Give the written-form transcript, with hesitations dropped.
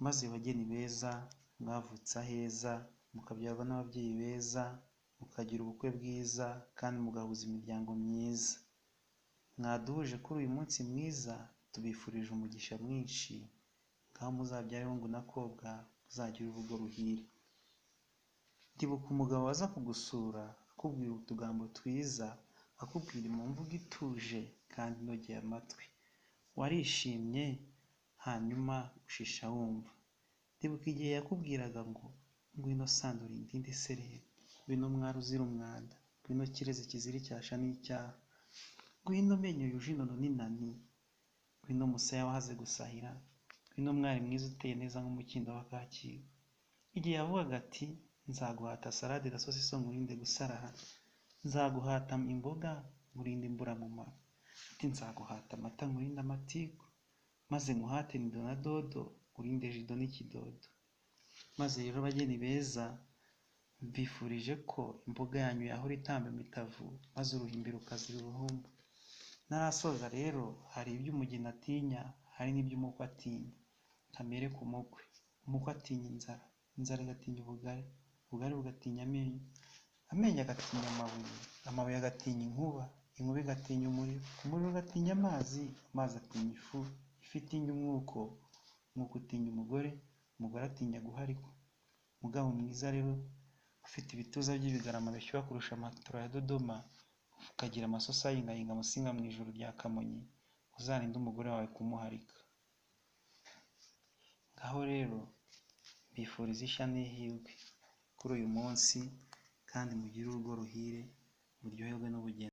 maze bageni beza mwavutse aheza, mukabyarwa n'ababyeyi beza, mukagira ubukwe bwiza kandi mugahuza imiryango myiza. Mwaduhuje kuri uyu munsi mwiza, tubifurije umugisha mwinshi, ngaho muzabyare hungu na kobwa, muzagira urugo ruhire. Ndibuka umugabo waza kugusura akubwira utugambo twiza, akubwira mu mvugo ituje kandi inogeye amatwi. Warishimye hanyuma ushisha wumva. Ndibuka igihe yakubwiraga ngo ngwino sandura indindi sereri, ngwino mwari uzira umwanda, ngwino kirezi kizira icyasha n'icyaha, ngwino menyo yuje inono n'inani, ngwino musaya wahaze gusahira, ngwino mwari mwiza uteye neza nk'umukindo wa Kacyiru. Igihe yavugaga ati nzaguhata salade na sosiso nkurinde gusaraha, nzaguhata imboga nkurinde imburamumaro, ati nzaguhata amata nkurinde amatiku, maze nkuhate nido na dodo nkurinde jido n'ikidodo. Maze rero bageni beza, mbifurije ko imboga yanyu yahora itamba imitavu, maze uruhimbi rukazira uruhumbu. Narasoza rero, hari ibyo umugeni atinya, hari n'ibyo umukwe atinya. Kamere ku mukwe. Umukwe atinya inzara, inzara igatinya ubugari, ubugari bugatinya amenyo, amenyo agatinya amabuye, amabuye agatinya inkuba, inkuba igatinya umuriro, umuriro ugatinya amazi, amazi atinya ifu, ifu itinya umwuko, umwuko utinya umugore, umugore atinya guharikwa. Mugabo mwiza rero, ufite ibituza by'ibigarama bishyuha kurusha amatora ya Dodoma, ukagira amasosa yingayinga musinga mu ijuru rya Kamonyi, uzarinde umugore wawe kumuharika. Ngaho rero mbifuriza ishya n'ihirwe kuri uyu munsi, kandi mugire urugo ruhire, muryoherwe n'ubugeni.